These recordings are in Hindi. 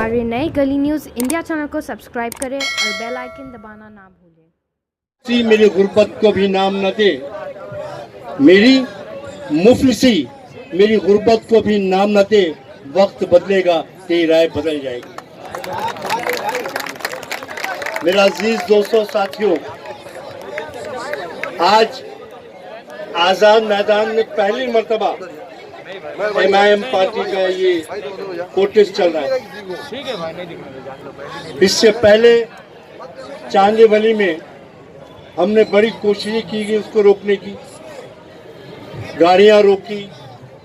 हमारे नए गली न्यूज़ इंडिया चैनल को सब्सक्राइब करें और बेल आइकन दबाना ना भूलें। मेरी गुर्बत को भी नाम न दे, मेरी मुफलिसी मेरी गुर्बत को भी नाम न दे, वक्त बदलेगा तेरी राय बदल जाएगी। मेरा अजीज दोस्तों साथियों, आज आजाद मैदान में पहली मर्तबा MIM पार्टी का ये प्रोटेस्ट चल रहा है। इससे पहले चांदीवली में हमने बड़ी कोशिश की कि उसको रोकने की, गाड़ियां रोकी,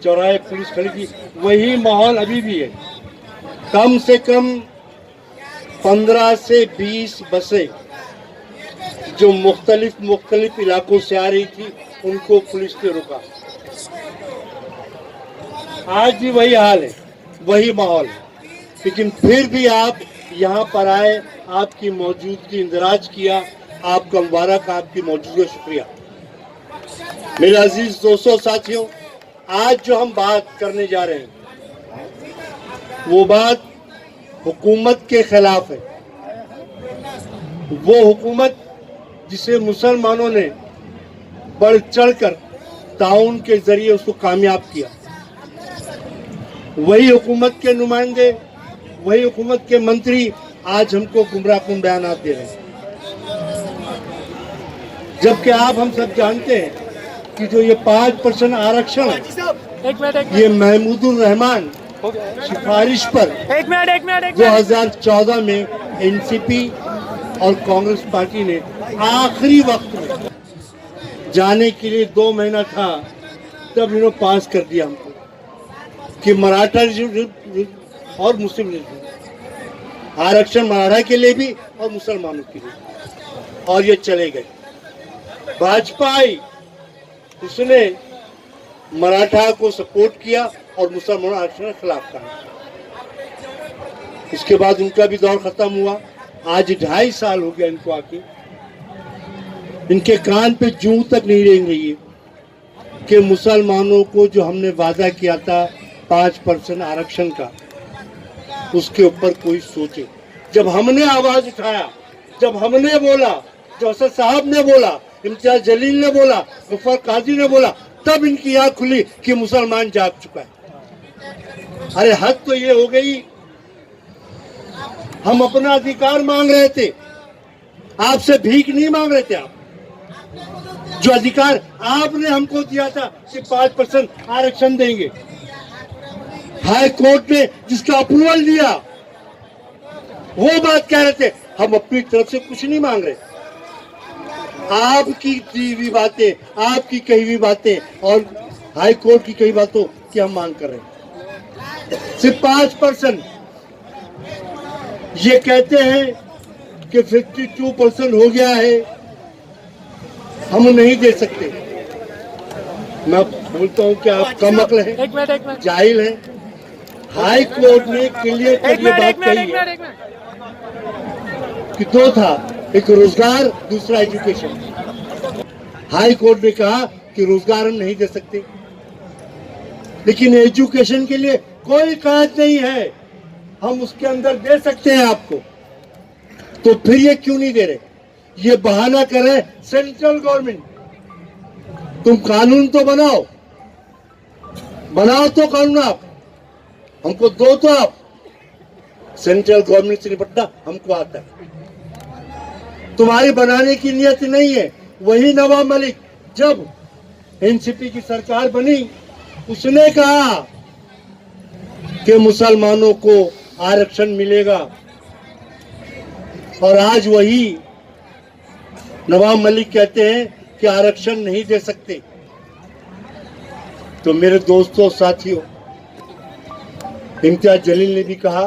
चौराहे पुलिस खड़ी की। वही माहौल अभी भी है। कम से कम 15 से 20 बसें जो मुख्तलिफ इलाकों से आ रही थी, उनको पुलिस ने रोका। आज भी वही हाल है, वही माहौल है, लेकिन फिर भी आप यहाँ पर आए, आपकी मौजूदगी इंदराज किया, आपका मुबारक, आपकी मौजूदगी शुक्रिया। मेरे अजीज दोस्तों साथियों, आज जो हम बात करने जा रहे हैं वो बात हुकूमत के खिलाफ है। वो हुकूमत जिसे मुसलमानों ने बढ़ चढ़कर ताउन के जरिए उसको कामयाब किया। वही हुकूमत के नुमाइंदे, वही हुकूमत के मंत्री आज हमको गुमराहकुन बयान दे रहे हैं। जबकि आप हम सब जानते हैं कि जो ये 5% आरक्षण है, ये महमूदुर रहमान सिफारिश पर 2014 में NCP और कांग्रेस पार्टी ने आखिरी वक्त में जाने के लिए 2 महीना था, तब इन्होंने पास कर दिया हमको कि मराठा और मुस्लिम आरक्षण, मराठा के लिए भी और मुसलमानों के लिए, और ये चले गए। भाजपा आई, उसने मराठा को सपोर्ट किया और मुसलमानों आरक्षण के खिलाफ कहा। इसके बाद उनका भी दौर खत्म हुआ। आज 2.5 साल हो गया इनको आके, इनके कान पे जूं तक नहीं रेंग रही है कि मुसलमानों को जो हमने वादा किया था 5% आरक्षण का, उसके ऊपर कोई सोचे। जब हमने आवाज उठाया, जब हमने बोला, जो असद साहब ने बोला, इम्तियाज जलील ने बोला, गफ्फार काजी ने बोला, तब इनकी आंख खुली कि मुसलमान जाग चुका है। अरे हद तो ये हो गई, हम अपना अधिकार मांग रहे थे, आपसे भीख नहीं मांग रहे थे। आप जो अधिकार आपने हमको दिया था कि 5% आरक्षण देंगे, हाई कोर्ट ने जिसका अप्रूवल दिया, वो बात कह रहे थे। हम अपनी तरफ से कुछ नहीं मांग रहे। आपकी दी हुई बातें, आपकी कही हुई बातें और हाई कोर्ट की कई बातों की हम मांग कर रहे हैं। सिर्फ 5%। ये कहते हैं कि 52% हो गया है, हम नहीं दे सकते। मैं बोलता हूं कि आप कम अक्ल हैं, जाहिल हैं। हाई कोर्ट ने क्लियर कर ये बात कही है कि 2 था, एक रोजगार, दूसरा एजुकेशन। हाई कोर्ट ने कहा कि रोजगार हम नहीं दे सकते, लेकिन एजुकेशन के लिए कोई काज नहीं है, हम उसके अंदर दे सकते हैं आपको। तो फिर ये क्यों नहीं दे रहे? ये बहाना कर रहे सेंट्रल गवर्नमेंट। तुम कानून तो बनाओ तो कानून, आप हमको दो तो आप। सेंट्रल गवर्नमेंट से निपटना हमको आता है, तुम्हारी बनाने की नियत नहीं है। वही नवाब मलिक जब NCP की सरकार बनी, उसने कहा कि मुसलमानों को आरक्षण मिलेगा, और आज वही नवाब मलिक कहते हैं कि आरक्षण नहीं दे सकते। तो मेरे दोस्तों साथियों, इम्तियाज जलील ने भी कहा,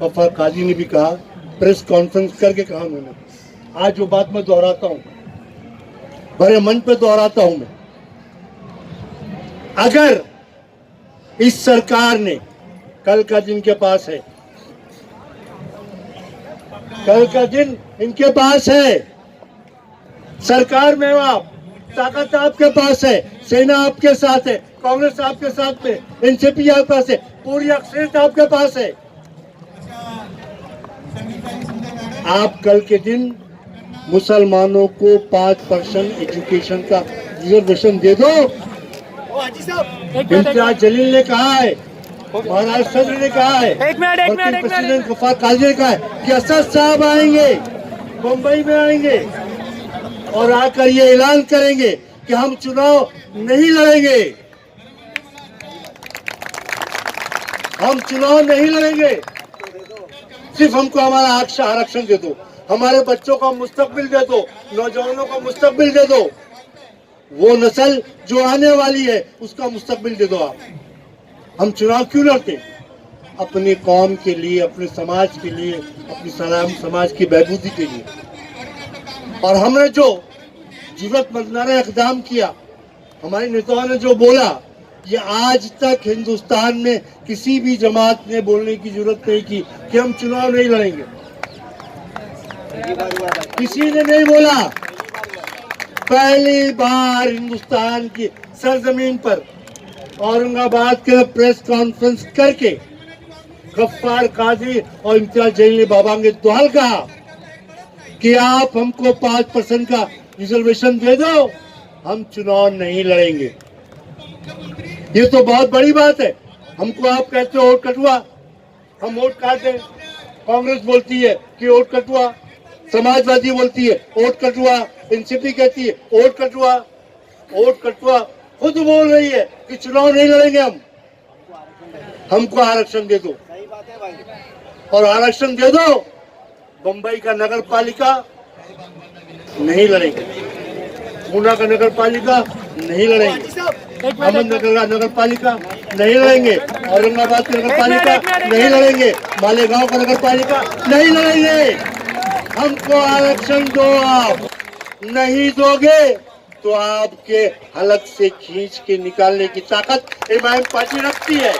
गफ्फार काजी ने भी कहा, प्रेस कॉन्फ्रेंस करके कहा उन्होंने। आज वो बात मैं दोहराता हूं, बड़े मन पे दोहराता हूं मैं। अगर इस सरकार ने, कल का दिन के पास है, कल का दिन इनके पास है, सरकार में आप, ताकत आपके पास है, सेना आपके साथ है, कांग्रेस आपके साथ में, NCP आपके पास है, पूरी अक्सरियत आपके पास है। आप कल के दिन मुसलमानों को 5% एजुकेशन का रिजर्वेशन दे दो। इम्तियाज जलील ने कहा है, महाराज सदर ने कहा है, वर्किंग प्रेसिडेंट गफ्फार काजी ने कहा है कि असद साहब आएंगे, मुंबई में आएंगे और आकर ये ऐलान करेंगे कि हम चुनाव नहीं लड़ेंगे, हम चुनाव नहीं लड़ेंगे, सिर्फ हमको हमारा आरक्षण दे दो, हमारे बच्चों का मुस्तकबिल दे दो, नौजवानों का मुस्तकबिल दे दो, वो नस्ल जो आने वाली है उसका मुस्तकबिल दे दो आप। हम चुनाव क्यों लड़ते? अपनी कौम के लिए, अपने समाज के लिए, अपनी सलाम समाज की बहबूदी के लिए। और हमने जो जुर्रतमंदाना इक़दाम किया, हमारे नेताओं ने जो बोला, ये आज तक हिंदुस्तान में किसी भी जमात ने बोलने की जरूरत नहीं की कि हम चुनाव नहीं लड़ेंगे। किसी ने नहीं बोला। पहली बार हिंदुस्तान की सरजमीन पर औरंगाबाद के प्रेस कॉन्फ्रेंस करके गफ्फार काजी और इम्तियाज जलील ने बाबांगे दुआल कहा कि आप हमको 5% का रिजर्वेशन दे दो, हम चुनाव नहीं लड़ेंगे। ये तो बहुत बड़ी बात है। हमको आप कहते हो वोट कटुआ, हम वोट काट दें। कांग्रेस बोलती है कि वोट कटुआ, समाजवादी बोलती है वोट कटुआ, एनसीपी कहती है वोट कटुआ। वोट कटुआ खुद बोल रही है कि चुनाव नहीं लड़ेंगे हम, हमको आरक्षण दे दो। और आरक्षण दे दो, बम्बई का नगर पालिका नहीं लड़ेंगे, पूना का नगर पालिका नहीं लड़ेंगे, अहमदनगर का नगर पालिका नहीं लड़ेंगे, औरंगाबाद की नगर पालिका नहीं लड़ेंगे, मालेगांव का नगर पालिका नहीं लड़ेंगे। हमको आरक्षण दो। आप नहीं दोगे तो आपके हलक से खींच के निकालने की ताकत एमआईएम पार्टी रखती है।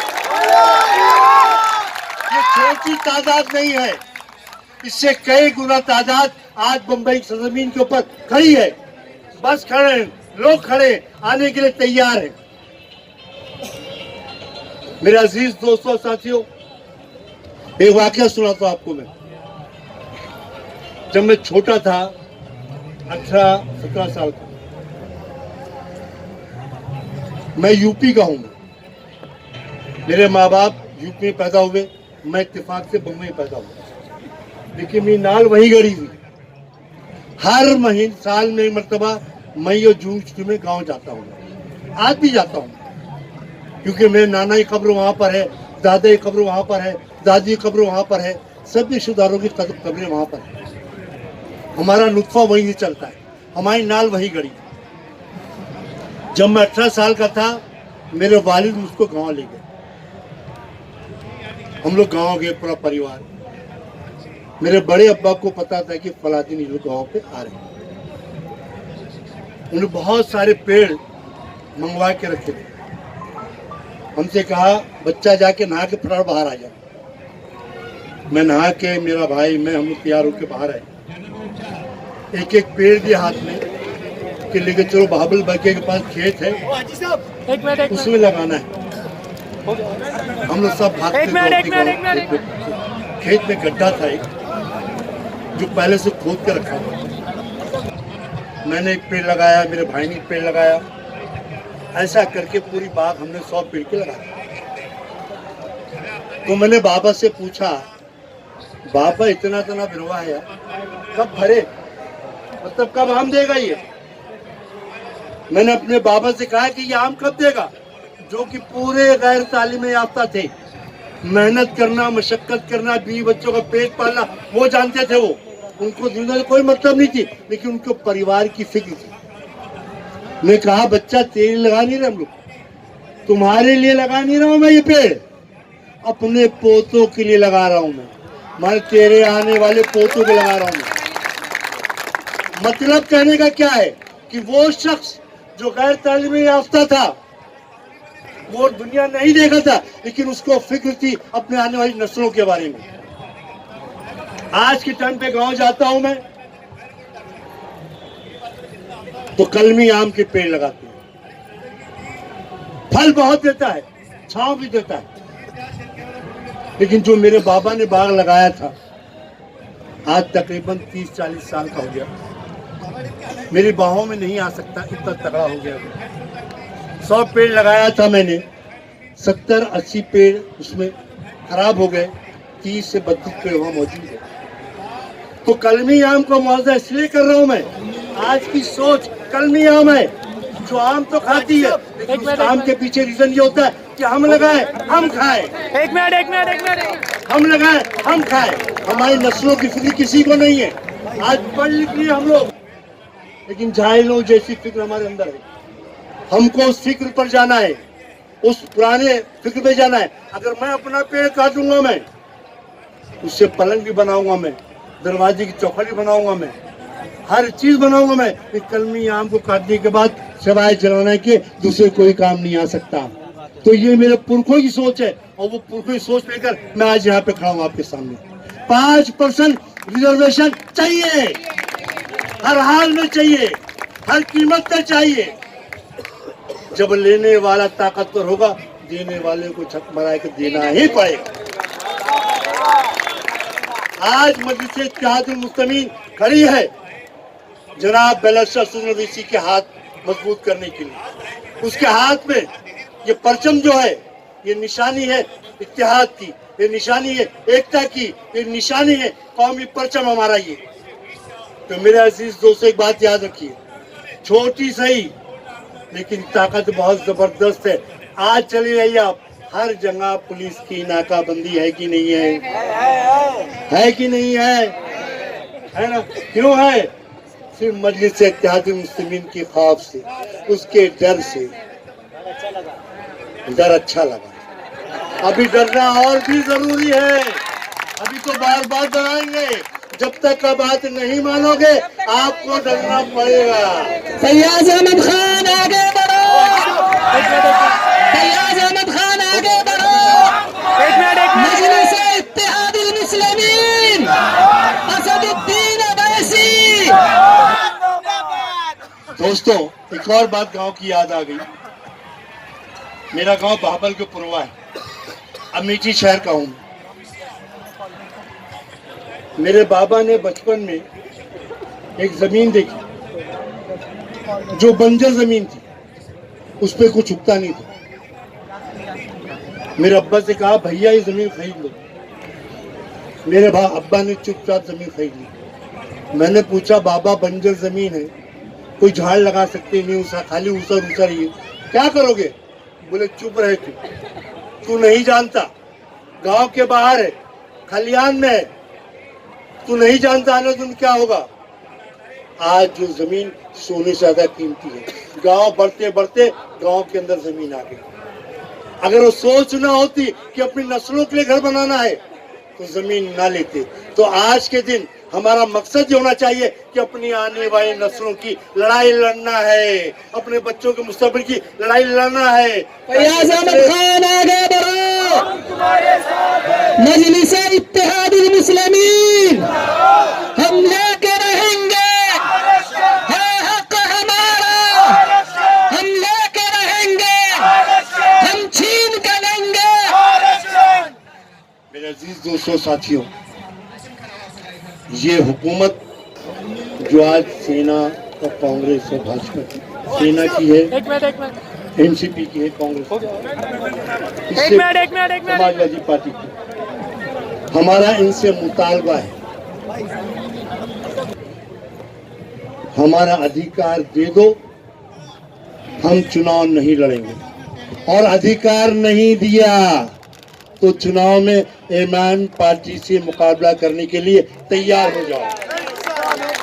ये छोटी तादाद नहीं है, इससे कई गुना तादाद आज बंबई की सरजमीन के ऊपर खड़ी है। बस खड़े हैं, लोग खड़े आने के लिए तैयार हैं। मेरे अजीज दोस्तों साथियों, एक वाकया सुनाता हूं आपको मैं। जब मैं छोटा था, 18-17 साल का, मैं यूपी का हूं। मेरे माँ बाप यूपी में पैदा हुए, मैं इत्तेफाक से बम्बई में पैदा हुआ, लेकिन मेरी नाल वही गड़ी हुई। हर महीने साल में एक मरतबा मई और जून छुट्टी में गांव जाता हूँ, आज भी जाता हूँ, क्योंकि मेरे नाना की कब्र वहाँ पर है, दादा की कब्र वहाँ पर है, दादी की कब्र वहाँ पर है, सभी रिश्तेदारों की कब्रें वहाँ पर है। हमारा नुत्फा वहीं से चलता है, हमारी नाल वही गड़ी। जब मैं 18 साल का था, मेरे वालिद मुझको गांव ले गए। हम लोग गांव गए, पूरा परिवार। मेरे बड़े अब्बा को पता था कि फला दिन ये लोग गांव पे आ रहे हैं। उन्होंने बहुत सारे पेड़ मंगवा के रखे थे। हमसे कहा, बच्चा जाके नहा के फटाफट बाहर आ जाओ। मैं नहा के, मेरा भाई, मैं, हम लोग तैयार होकर बाहर आए। एक एक पेड़ दिए हाथ में कि लेके चलो, बाबुल बके के पास खेत है, उसमें लगाना है। हम लोग सब भागते थे। खेत में गड्ढा था एक, जो पहले से खोद के रखा था। मैंने एक पेड़ लगाया, मेरे भाई ने एक पेड़ लगाया। ऐसा करके पूरी बाग हमने 100 पेड़ के लगाया। तो मैंने बाबा से पूछा, बाबा इतना बिरवा है यार, कब भरे, मतलब कब आम देगा ये? मैंने अपने बाबा से कहा कि ये आम कब देगा? जो कि पूरे गैर तालीम याफ्ता थे, मेहनत करना, मशक्कत करना, बीवी बच्चों का पेट पालना, वो जानते थे। वो उनको दुनिया से कोई मतलब नहीं थी, लेकिन उनके परिवार की फिक्र थी। मैं कहा, बच्चा तेरे लिए लगा नहीं रहा हम लोग, तुम्हारे लिए लगा नहीं रहा हूं मैं ये पेड़, अपने पोतों के लिए लगा रहा हूं मैं तेरे आने वाले पोतों को लगा रहा हूं मैं। मतलब कहने का क्या है कि वो शख्स जो गैर तालीम याफ्ता था, वो दुनिया नहीं देखा था, लेकिन उसको फिक्र थी अपने आने वाली नस्लों के बारे में। आज के टाइम पे गांव जाता हूं मैं, तो कलमी आम के पेड़ लगाते हैं। फल बहुत देता है, छांव भी देता है, लेकिन जो मेरे बाबा ने बाग लगाया था, आज तकरीबन 30-40 साल का हो गया, मेरी बाहों में नहीं आ सकता, इतना तगड़ा हो गया। 100 पेड़ लगाया था मैंने, 70-80 पेड़ उसमें खराब हो गए, 30 से 32 पेड़ वहाँ मौजूद है। तो कलमी आम को मुआवजा इसलिए कर रहा हूँ मैं, आज की सोच कलमी आम है, जो आम तो खाती है, लेकिन उस आम के पीछे रीजन ये होता है कि हम लगाए हम खाए। एक मिनट हम लगाए हम खाए। हमारी नस्लों की फिक्र किसी को नहीं है। आज पढ़ लिख लिए हम लोग, लेकिन जाहिलों जैसी फिक्र हमारे अंदर है। हमको उस फिक्र पर जाना है, उस पुराने फिक्र पे जाना है। अगर मैं अपना पेड़ काटूंगा, मैं उससे पलंग भी बनाऊंगा, मैं दरवाजे की चौखट भी बनाऊंगा, मैं हर चीज बनाऊंगा। मैं इस कलमी आम को काटने के बाद सिवाय जलाने के दूसरे कोई काम नहीं आ सकता। तो ये मेरे पुरखों की सोच है, और वो पुरखों की सोच लेकर मैं आज यहाँ पे खड़ा हूँ आपके सामने। 5% रिजर्वेशन चाहिए, हर हाल में चाहिए, हर कीमत पर चाहिए। जब लेने वाला ताकतवर होगा, देने वाले को छक मरा के देना ही पड़ेगा। आज मजलिस इत्तेहादुल मुस्लिमीन खड़ी है जनाब बैरिस्टर सुजन ओवैसी के हाथ मजबूत करने के लिए। उसके हाथ में ये परचम जो है, ये निशानी है इत्तेहाद की, ये निशानी है एकता की, ये निशानी है कौमी परचम हमारा ये। तो मेरे अजीज दोस्तों, एक बात याद रखिए, छोटी सही लेकिन ताकत बहुत जबरदस्त है। आज चले आइए आप, हर जगह पुलिस की नाकाबंदी है कि नहीं है कि नहीं है ना? क्यों है? सिर्फ मजलिस इत्तेहादुल मुस्लिमीन के खौफ से, उसके डर से। डर अच्छा लगा, अभी डरना और भी जरूरी है। अभी तो बार बार डराएंगे, जब तक का बात नहीं मानोगे आपको डरना पड़ेगा। फैयाज अहमद खान आगे बढ़ो, फैयाज अहमद खान आगे बढ़ो। मजलिस इत्तेहादुल मुस्लिमीन असदुद्दीन अवैसी। दोस्तों, एक और बात गांव की याद आ गई। मेरा गांव बहाबल के पुरवा है, अमेठी शहर का हूँ। मेरे बाबा ने बचपन में एक जमीन देखी जो बंजर जमीन थी, उस पर कुछ उगता नहीं था। मेरे अब्बा से कहा, भैया ये जमीन खरीद लो। मेरे अब्बा ने चुपचाप जमीन खरीद ली। मैंने पूछा, बाबा बंजर जमीन है, कोई झाड़ लगा सकते नहीं, उसा खाली ऊसर ऊसर ही, क्या करोगे? बोले, चुप रहे तू नहीं जानता, गांव के बाहर है, खलियान में है, तू नहीं जानता ना तुम क्या होगा। आज जो जमीन सोने से ज्यादा कीमती है। गांव बढ़ते बढ़ते गांव के अंदर जमीन आ गई। अगर वो सोच ना होती कि अपनी नस्लों के लिए घर बनाना है तो जमीन ना लेते। तो आज के दिन हमारा मकसद ये होना चाहिए कि अपनी आने वाली नस्लों की लड़ाई लड़ना है, अपने बच्चों के मुस्तकबिल की लड़ाई लड़ना है। फैयाज अहमद खान आगे बढ़ो, मजलिस इत्तेहादुल मुस्लिमीन हम लेके रहेंगे, है हक हमारा, हम लेके रहेंगे, हम छीन के लेंगे। मेरे अजीज दोस्तों साथियों, ये हुकूमत जो आज सेना और कांग्रेस और भाजपा की, सेना की है, एनसीपी की है, कांग्रेस की, इससे समाजवादी पार्टी की, हमारा इनसे मुतालबा है, हमारा अधिकार दे दो, हम चुनाव नहीं लड़ेंगे। और अधिकार नहीं दिया तो चुनाव में ईमान पार्टी से मुकाबला करने के लिए तैयार हो जाओ।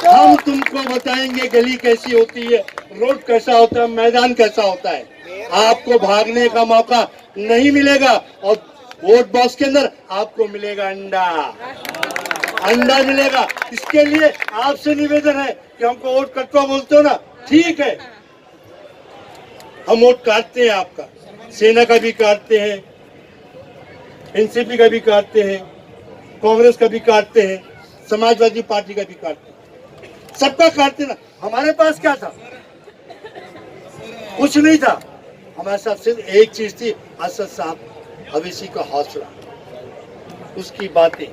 हम तुमको बताएंगे गली कैसी होती है, रोड कैसा होता है, मैदान कैसा होता है। आपको भागने का मौका नहीं मिलेगा, और वोट बॉक्स के अंदर आपको मिलेगा अंडा, अंडा मिलेगा। इसके लिए आपसे निवेदन है कि हमको वोट कटवा बोलते हो ना, ठीक है, हम वोट काटते हैं आपका, सेना का भी काटते हैं, एनसीपी का भी काटते हैं, कांग्रेस का भी काटते हैं, समाजवादी पार्टी का भी काटते हैं, सबका काटते ना। हमारे पास क्या था? कुछ नहीं था। हमारे साथ सिर्फ एक चीज थी, असद साहब अवैसी का हौसला, उसकी बातें,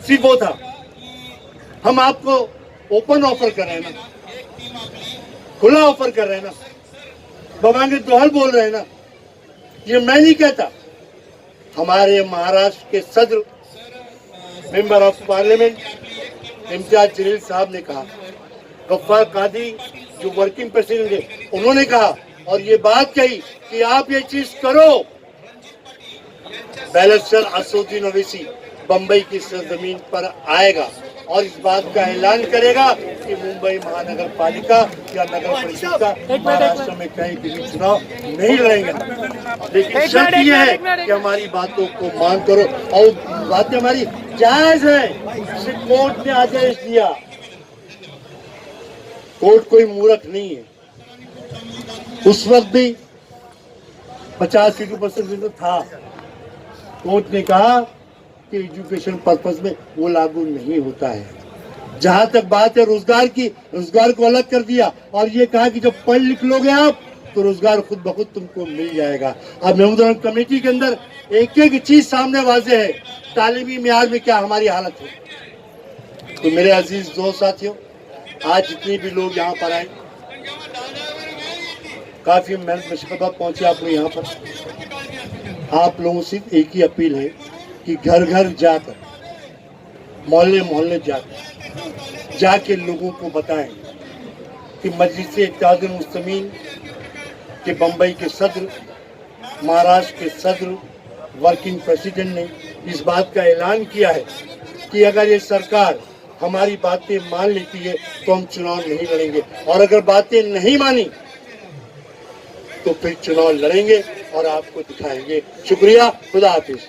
सिर्फ वो था। हम आपको ओपन ऑफर कर रहे हैं ना, खुला ऑफर कर रहे हैं ना, बमांगे दोहल बोल रहे हैं ना, ये मैं नहीं कहता, हमारे महाराष्ट्र के सदर member of parliament Imtiaz Jaleel साहब ने कहा, गफ्फार कादी जो वर्किंग प्रेसिडेंट है उन्होंने कहा और ये बात कही कि आप ये चीज करो। बैरिस्टर असदुद्दीन ओवैसी बंबई की सरजमीन पर आएगा और इस बात का ऐलान करेगा कि मुंबई महानगर पालिका या नगर परिषद का महाराष्ट्र में कहीं भी चुनाव नहीं लड़ेंगे। लेकिन शर्त यह है कि हमारी बातों को मान करो और बातें हमारी जायज है। इसे कोर्ट ने आदेश दिया, कोर्ट कोई मूर्ख नहीं है। उस वक्त भी 50% था, कोर्ट ने कहा कि एजुकेशन पर्पस में वो लागू नहीं होता है। जहां तक बात है रोजगार की, रोजगार को अलग कर दिया और ये कहा कि जब पढ़ लिख लोगे आप तो रोजगार खुद ब खुद तुमको मिल जाएगा। अब मेमोरेंडम कमेटी के अंदर एक एक चीज सामने वाजे है, तालीमी मियार में क्या हमारी हालत है। तो मेरे अजीज दोस्त साथियों, आज जितने भी लोग यहाँ पर आए, काफी मेहनत मशक्कत पहुंचे आप लोग यहाँ पर। आप लोगों से एक ही अपील है कि घर घर जाकर, मोहल्ले मोहल्ले जाकर जाके लोगों को बताएं कि मजलिस इत्तेहादुल मुस्लिमीन के बम्बई के सदर, महाराष्ट्र के सदर, वर्किंग प्रेसिडेंट ने इस बात का ऐलान किया है कि अगर ये सरकार हमारी बातें मान लेती है तो हम चुनाव नहीं लड़ेंगे, और अगर बातें नहीं मानी तो फिर चुनाव लड़ेंगे और आपको दिखाएंगे। शुक्रिया, खुदा हाफिज।